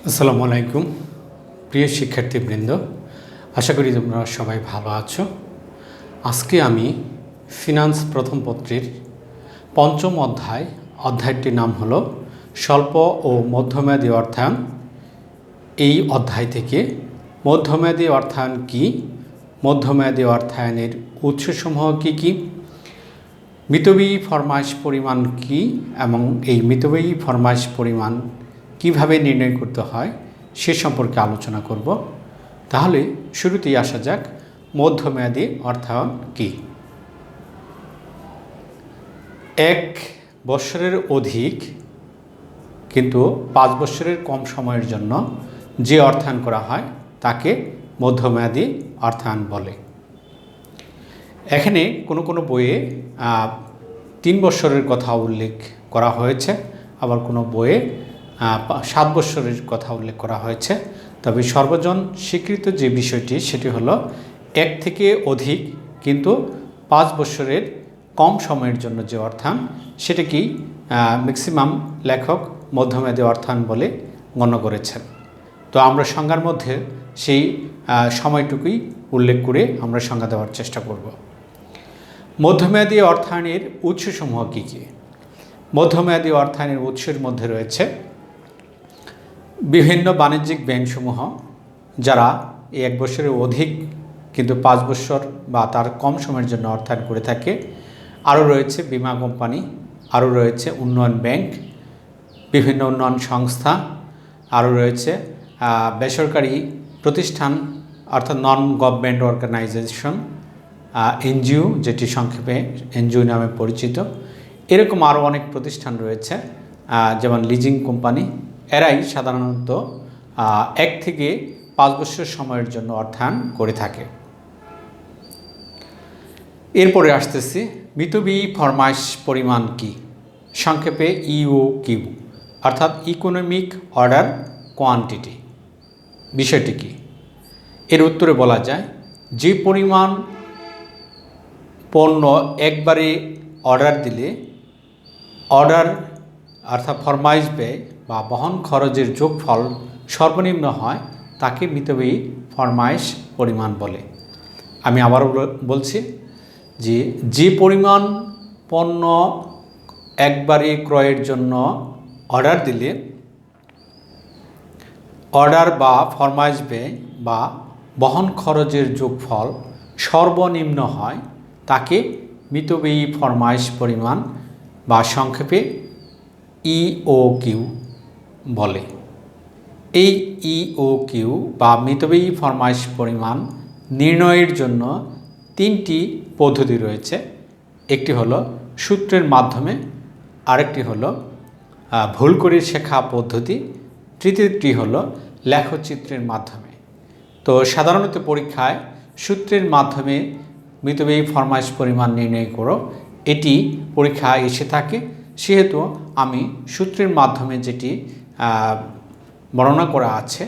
আসসালামু আলাইকুম প্রিয় শিক্ষার্থীবৃন্দ, আশা করি তোমরা সবাই ভালো আছো। আজকে আমি ফিনান্স প্রথম পত্রের পঞ্চম অধ্যায়টির নাম হলো স্বল্প ও মধ্যমেয়াদী অর্থায়ন। এই অধ্যায় থেকে মধ্যমেয়াদী অর্থায়ন কি, মধ্যমেয়াদী অর্থায়নের উৎসসমূহ কি কি, মিতব্যয়ী ফরমাইশ পরিমাণ কি এবং এই মিতব্যয়ী ফরমাইশ পরিমাণ কিভাবে নির্ণয় করতে হয় সে সম্পর্কে আলোচনা করব। তাহলে শুরুতেই আসা যাক, মধ্যমেয়াদী অর্থায়ন কি। 1 বছরের অধিক কিন্তু 5 বছরের কম সময়ের জন্য যে অর্থায়ন করা হয় তাকে মধ্যমেয়াদী অর্থায়ন বলে। এখানে কোনো কোনো বইয়ে 3 বছরের কথা উল্লেখ করা হয়েছে, আবার কোনো বইয়ে 7 বছরের কথা উল্লেখ করা হয়েছে। তবে সর্বজন স্বীকৃত যে বিষয়টি সেটি হলো 1 থেকে অধিক কিন্তু 5 বছরের কম সময়ের জন্য যে অর্থায়ন সেটাকেই ম্যাক্সিমাম লেখক মধ্যমেয়াদী অর্থায়ন বলে গণ্য করেছেন। তো আমরা সংজ্ঞার মধ্যে সেই সময়টুকুই উল্লেখ করে আমরা সংজ্ঞা দেওয়ার চেষ্টা করব। মধ্যমেয়াদী অর্থায়নের উৎসসমূহ কী কী? মধ্যমেয়াদী অর্থায়নের উৎসের মধ্যে রয়েছে বিভিন্ন বাণিজ্যিক ব্যাংকসমূহ যারা 1 বছরের অধিক কিন্তু 5 বছর বা তার কম সময়ের জন্য অর্থায়ন করে থাকে। আরও রয়েছে বিমা কোম্পানি, আরও রয়েছে উন্নয়ন ব্যাংক, বিভিন্ন উন্নয়ন সংস্থা, আরও রয়েছে বেসরকারি প্রতিষ্ঠান অর্থাৎ নন গভর্নমেন্ট অর্গানাইজেশন, এনজিও, যেটি সংক্ষেপে এনজিও নামে পরিচিত। এরকম আরও অনেক প্রতিষ্ঠান রয়েছে, যেমন লিজিং কোম্পানি। এরাই সাধারণত 1 থেকে 5 বছর সময়ের জন্য অর্থায়ন করে থাকে। এরপরে আসতেছি মিতব্যয়ী ফরমাইশ পরিমাণ কি, সংক্ষেপে ইওকিউ অর্থাৎ ইকোনমিক অর্ডার কোয়ান্টিটি। বিষয়টি কি? এর উত্তরে বলা যায় যে পরিমাণ পণ্য একবারে অর্ডার দিলে অর্ডার অর্থাৎ ফরমাইশ ব্যয় বা বহন খরচের যোগফল সর্বনিম্ন হয় তাকে মিতব্যয়ী ফরমাইশ পরিমাণ বলে। আমি আবারও বলছি যে পরিমাণ পণ্য একবারে ক্রয়ের জন্য অর্ডার দিলে অর্ডার বা ফরমাইশ ব্যয় বা বহন খরচের যোগফল সর্বনিম্ন হয় তাকে মিতব্যয়ী ফরমাইশ পরিমাণ বা সংক্ষেপে ইওকিউ বলে। এই ইওকিউ বা মিতব্যয়ী ফরমাইশ পরিমাণ নির্ণয়ের জন্য 3টি পদ্ধতি রয়েছে। একটি হলো সূত্রের মাধ্যমে, আরেকটি হলো ভুল করে শেখা পদ্ধতি, তৃতীয়টি হলো লেখচিত্রের মাধ্যমে। তো সাধারণত পরীক্ষায় সূত্রের মাধ্যমে মিতব্যয়ী ফরমাইশ পরিমাণ নির্ণয় করো, এটি পরীক্ষায় এসে থাকে। সেহেতু আমি সূত্রের মাধ্যমে যেটি বর্ণনা করা আছে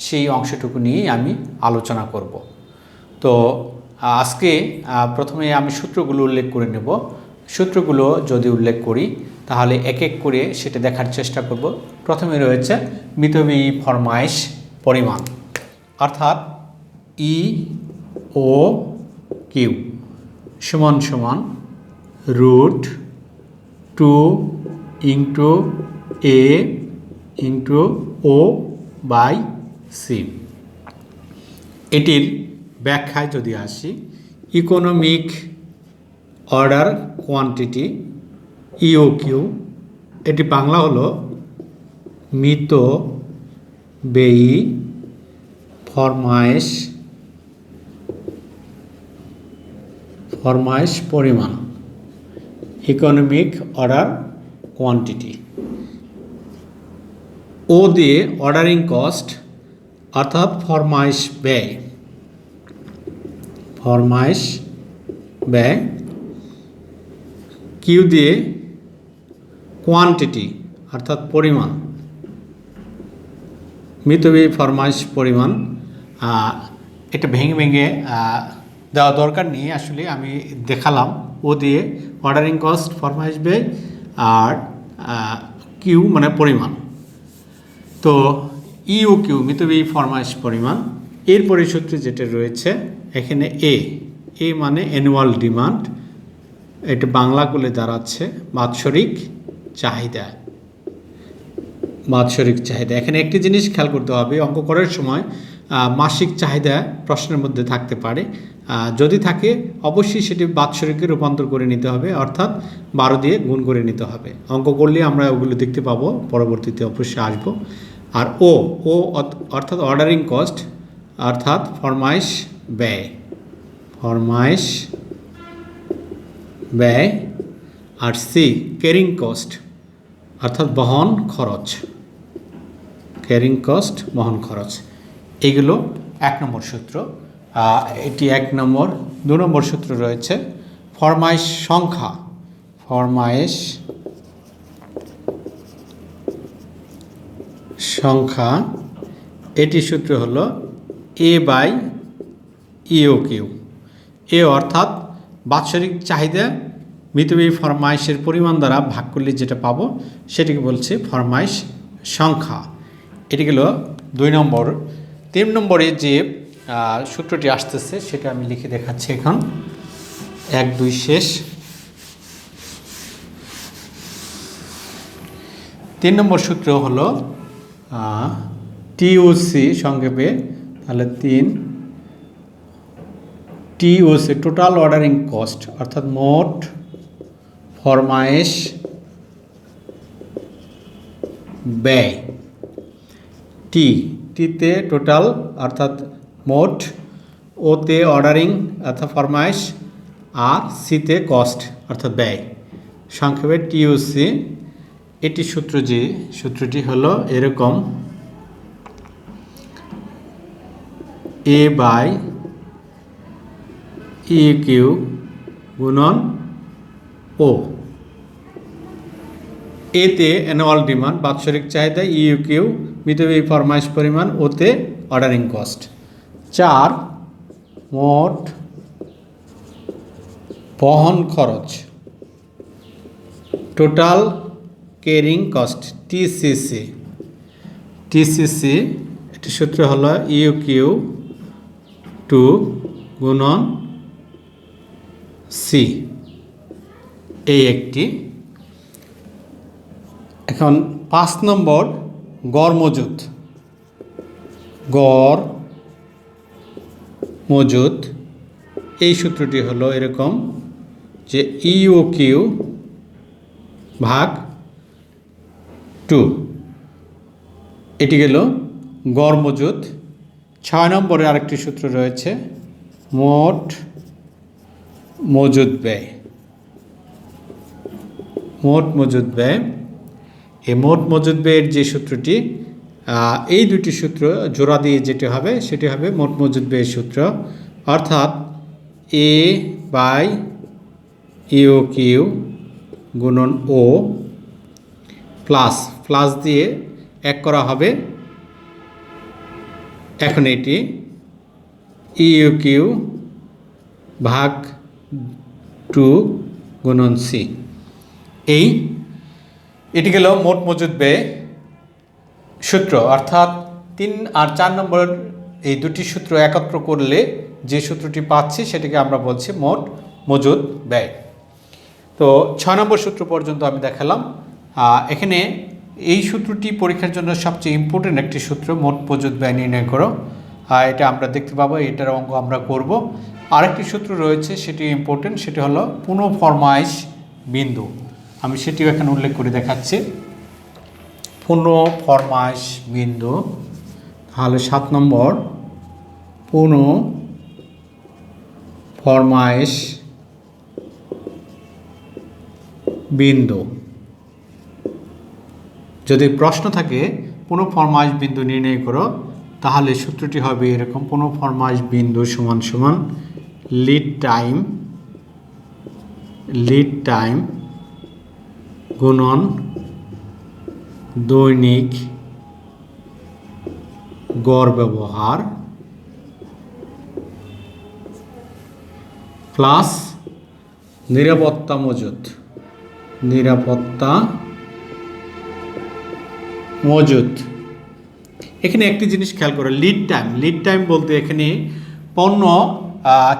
সেই অংশটুকু নিয়েই আমি আলোচনা করব। তো আজকে প্রথমে আমি সূত্রগুলো উল্লেখ করে নেব। সূত্রগুলো যদি উল্লেখ করি তাহলে এক এক করে সেটা দেখার চেষ্টা করব। প্রথমে রয়েছে মিতব্যয়ী ফরমাইশ পরিমাণ অর্থাৎ ইওকিউ সমান সমান √2 × A × O/C। এটির ব্যাখ্যায় যদি আসি, ইকোনমিক অর্ডার কোয়ান্টিটি ইওকিউ, এটি বাংলা হলো মিতব্যয়ী ফরমাইশ পরিমাণ, ইকোনমিক অর্ডার কোয়ান্টিটি। ও দিয়ে অর্ডারিং কস্ট অর্থাৎ ফরমাইশ ব্যয়, কিউ দিয়ে কোয়ান্টিটি অর্থাৎ পরিমাণ, মিতব্যয়ী ফরমাইশ পরিমাণ। এটা ভেঙে ভেঙে দেওয়া দরকার নেই, আসলে আমি দেখালাম। ও দিয়ে অর্ডারিং কস্ট ফরমাইশ ব্যয় আর কিউ মানে পরিমাণ। তো ইউকিউ মিতব্যয়ী ফরমাইশ পরিমাণ। এরপরে সূত্রে যেটা রয়েছে এখানে এ মানে অ্যানুয়াল ডিমান্ড, এটা বাংলা করলে দাঁড়াচ্ছে বাৎসরিক চাহিদা। বাৎসরিক চাহিদা, এখানে একটি জিনিস খেয়াল করতে হবে, অঙ্ক করার সময় মাসিক চাহিদা প্রশ্নের মধ্যে থাকতে পারে, যদি থাকে অবশ্যই সেটি বাৎসরিকে রূপান্তর করে নিতে হবে, অর্থাৎ 12 দিয়ে গুণ করে নিতে হবে। অঙ্ক করলে আমরা ওগুলো দেখতে পাবো, পরবর্তীতে অবশ্যই আসবো। আর ও অর্থাৎ অর্ডারিং কস্ট, অর্থাৎ ফরমাইশ ব্যয়, ফরমাইশ ব্যয়। আর সি ক্যারিং কস্ট, অর্থাৎ বহন খরচ, ক্যারিং কস্ট বহন খরচ। এগুলো 1 নম্বর সূত্র, এটি 1 নম্বর। 2 নম্বর সূত্র রয়েছে ফরমাইশ সংখ্যা, ফরমাইশ সংখ্যা। এটি সূত্র হলো A/EOQ। এ অর্থাৎ বাৎসরিক চাহিদা মিতব্যয়ী ফরমাইশের পরিমাণ দ্বারা ভাগ করলে যেটা পাবো সেটিকে বলছে ফরমাইশ সংখ্যা। এটি গেল 2 নম্বর। 3 নম্বরে যে সূত্রটি আসতেছে সেটা আমি লিখে দেখাচ্ছি এখন। 1 2 শেষ। 3 নম্বর সূত্র হলো টিওসি, সংক্ষেপে তাহলে 3 টিওসি টোটাল অর্ডারিং কস্ট, অর্থাৎ মোট ফরমাইশ ব্যয়। টিতে টোটাল অর্থাৎ মোট, ওতে অর্ডারিং অর্থাৎ ফরমাইশ, আর সিতে কস্ট অর্থাৎ ব্যয়, সংক্ষেপে টিওসি। এটি সূত্রটি হলো এরকম, A/EQ গুণন ও। এতে অ্যানুয়াল ডিমান্ড বাৎসরিক চাহিদা, ইউকিউ মিতব্যয়ী ফরমাইশ পরিমাণ, ওতে অর্ডারিং কস্ট। 4 মোট বহন খরচ, টোটাল ক্যারিং কস্ট, টিসিসি। এটি সূত্র হলো ইউকিউ 2 গুণন সি, এই একটি। এখন 5 নম্বর গড় মজুদ, গড় মজুদ। এই সূত্রটি হলো এরকম যে ইউকিউ ভাগ 2, এটি গেল গড় মজুদ। 6 নম্বরে আরেকটি সূত্র রয়েছে মোট মজুদ ব্যয়, মোট মজুদ ব্যয়। এই মোট মজুদ ব্যয়ের যে সূত্রটি, এই দুটি সূত্র জোড়া দিয়ে যেটি হবে সেটি হবে মোট মজুদ ব্যয়ের সূত্র, অর্থাৎ A/EOQ গুণন ও প্লাস দিয়ে 1 করা হবে। এখন এটি EOQ ভাগ 2 গুণন সি, এটি গেল মোট মজুদ ব্যয় সূত্র। অর্থাৎ 3 আর 4 নম্বর এই দুটি সূত্র একত্র করলে যে সূত্রটি পাচ্ছি সেটিকে আমরা বলছি মোট মজুদ ব্যয়। তো 6 নম্বর সূত্র পর্যন্ত আমি দেখালাম। এখানে এই সূত্রটি পরীক্ষার জন্য সবচেয়ে ইম্পর্টেন্ট একটি সূত্র, মোট মজুদ ব্যয় নির্ণয় করো। এটা আমরা দেখতে পাবো, এটার অঙ্ক আমরা করব। আরেকটি সূত্র রয়েছে সেটি ইম্পর্টেন্ট, সেটি হলো পুনঃফরমাইশ বিন্দু। আমি সেটিও এখানে উল্লেখ করে দেখাচ্ছি। পুনঃফরমাইশ বিন্দু, তাহলে 7 নম্বর পুনঃফরমাইশ বিন্দু। যদি প্রশ্ন থাকে পুনঃফরমাইশ বিন্দু নির্ণয় করো, তাহলে সূত্রটি হবে এরকম, পুনঃফরমাইশ বিন্দু সমান সমান লিড টাইম গুণন দৈনিক গড় ব্যবহার প্লাস নিরাপত্তা মজুদ। এখানে একটি জিনিস খেয়াল করো, লিড টাইম বলতে এখানে পণ্য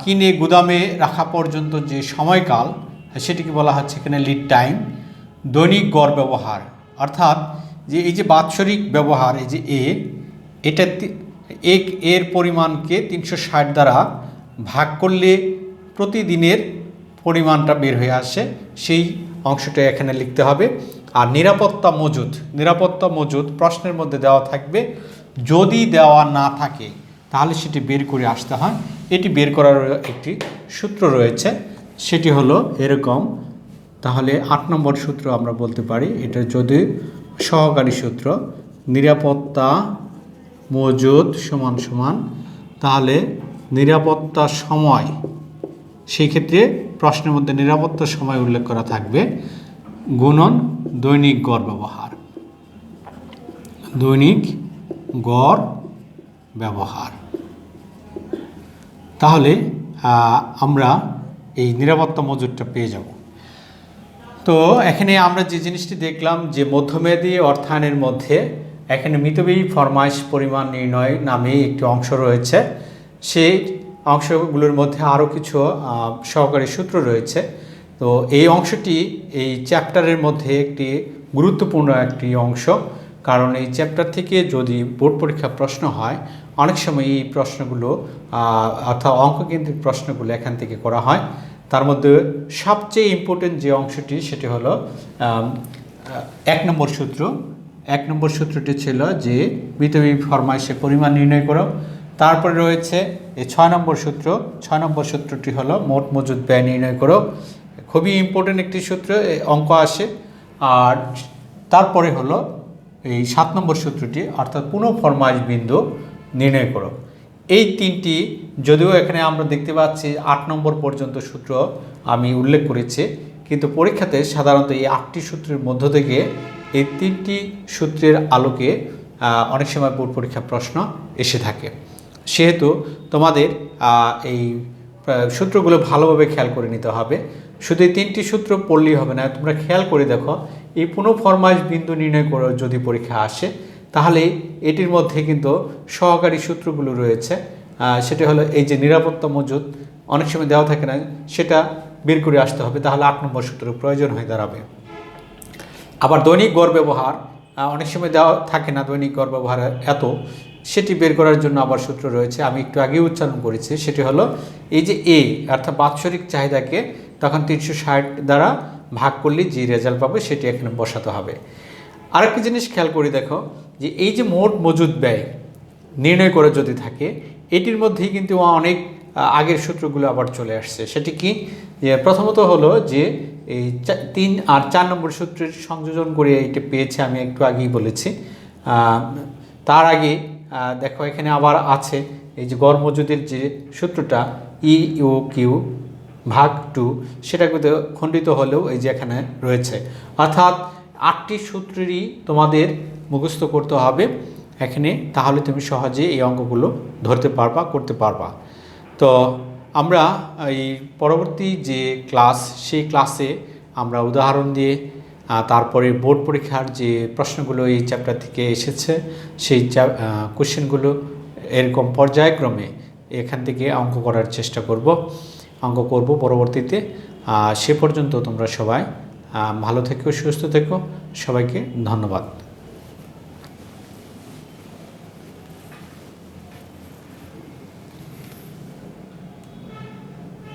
কিনে গুদামে রাখা পর্যন্ত যে সময়কাল সেটিকে বলা হচ্ছে এখানে লিড টাইম। দৈনিক গড় ব্যবহার অর্থাৎ যে এই যে বাৎসরিক ব্যবহার, এই যে এটা এর পরিমাণকে 360 দ্বারা ভাগ করলে প্রতিদিনের পরিমাণটা বের হয়ে আসে, সেই অংশটা এখানে লিখতে হবে। আর নিরাপত্তা মজুদ প্রশ্নের মধ্যে দেওয়া থাকবে, যদি দেওয়া না থাকে তাহলে সেটি বের করে আসতে হয়। এটি বের করার একটি সূত্র রয়েছে, সেটি হলো এরকম। তাহলে 8 নম্বর সূত্র আমরা বলতে পারি, এটা যদি সহকারী সূত্র, নিরাপত্তা মজুদ সমান সমান, তাহলে নিরাপত্তা সময়, সেই ক্ষেত্রে প্রশ্নের মধ্যে নিরাপত্তা সময় উল্লেখ করা থাকবে, গুণন দৈনিক গড় ব্যবহার। তাহলে আমরা এই নিরাপত্তা মজুদটা পেয়ে যাব। তো এখানে আমরা যে জিনিসটি দেখলাম যে মধ্যমেয়াদী অর্থায়নের মধ্যে এখানে মিতব্যয়ী ফরমাইশ পরিমাণ নির্ণয় নামে একটি অংশ রয়েছে। সেই অংশগুলোর মধ্যে আরও কিছু সহকারী সূত্র রয়েছে। তো এই অংশটি এই চ্যাপ্টারের মধ্যে একটি গুরুত্বপূর্ণ একটি অংশ, কারণ এই চ্যাপ্টার থেকে যদি বোর্ড পরীক্ষা প্রশ্ন হয়, অনেক সময় এই প্রশ্নগুলো অর্থাৎ অঙ্ককেন্দ্রিক প্রশ্নগুলো এখান থেকে করা হয়। তার মধ্যে সবচেয়ে ইম্পর্টেন্ট যে অংশটি সেটি হলো 1 নম্বর সূত্র। 1 নম্বর সূত্রটি ছিল যে মিতব্যয়ী ফরমাইশের পরিমাণ নির্ণয় করো। তারপরে রয়েছে এই 6 নম্বর সূত্র। 6 নম্বর সূত্রটি হলো মোট মজুদ ব্যয় নির্ণয় করো। খুবই ইম্পর্টেন্ট একটি সূত্র, অঙ্ক আসে। আর তারপরে হলো এই 7 নম্বর সূত্রটি, অর্থাৎ পুনঃ ফরমাইশ বিন্দু নির্ণয় করো। এই তিনটি, যদিও এখানে আমরা দেখতে পাচ্ছি 8 নম্বর পর্যন্ত সূত্র আমি উল্লেখ করেছি, কিন্তু পরীক্ষাতে সাধারণত এই 8টি সূত্রের মধ্য থেকে এই 3টি সূত্রের আলোকে অনেক সময় বোর্ড পরীক্ষা প্রশ্ন এসে থাকে। সেহেতু তোমাদের এই সূত্রগুলো ভালোভাবে খেয়াল করে নিতে হবে। শুধু এই 3টি সূত্র পড়লেই হবে না, তোমরা খেয়াল করে দেখো এই পুনঃ ফরমাইশ বিন্দু নির্ণয় করে যদি পরীক্ষা আসে, তাহলে এটির মধ্যে কিন্তু সহকারী সূত্রগুলো রয়েছে। সেটা হলো এই যে নিরাপত্তা মজুদ অনেক সময় দেওয়া থাকে না, সেটা বের করে আসতে হবে, তাহলে 8 নম্বর সূত্রের প্রয়োজন হয়ে দাঁড়াবে। আবার দৈনিক গড় ব্যবহার অনেক সময় দেওয়া থাকে না, দৈনিক গড় ব্যবহার এত, সেটি বের করার জন্য আবার সূত্র রয়েছে, আমি একটু আগে উচ্চারণ করেছি। সেটি হলো এই যে অর্থাৎ বাৎসরিক চাহিদাকে তখন 360 দ্বারা ভাগ করলে যে রেজাল্ট পাবে সেটি এখানে বসাতে হবে। আরেকটি জিনিস খেয়াল করে দেখো যে এই যে মোট মজুদ ব্যয় নির্ণয় করে যদি থাকে, এটির মধ্যেই কিন্তু অনেক আগের সূত্রগুলো আবার চলে আসছে। সেটি কি, যে প্রথমত হলো যে এই 3 আর 4 নম্বর সূত্রের সংযোজন করে এইটা পেয়েছে, আমি একটু আগেই বলেছি। তার আগে দেখো এখানে আবার আছে এই যে গড় মজুদের যে সূত্রটা EOQ ভাগ 2, সেটা কিন্তু খণ্ডিত হলেও এই যে এখানে রয়েছে, অর্থাৎ 8টি সূত্রেরই তোমাদের মুখস্থ করতে হবে এখানে, তাহলে তুমি সহজে এই অঙ্কগুলো ধরতে পারবা, করতে পারবা। তো আমরা এই পরবর্তী যে ক্লাস, সেই ক্লাসে আমরা উদাহরণ দিয়ে তারপরে বোর্ড পরীক্ষার যে প্রশ্নগুলো এই চ্যাপ্টার থেকে এসেছে সেই কোশ্চেনগুলো এরকম পর্যায়ক্রমে এখান থেকে অঙ্ক করার চেষ্টা করব পরবর্তীতে। সে পর্যন্ত তোমরা সবাই ভালো থেকো, সুস্থ থেকো। সবাইকে ধন্যবাদ।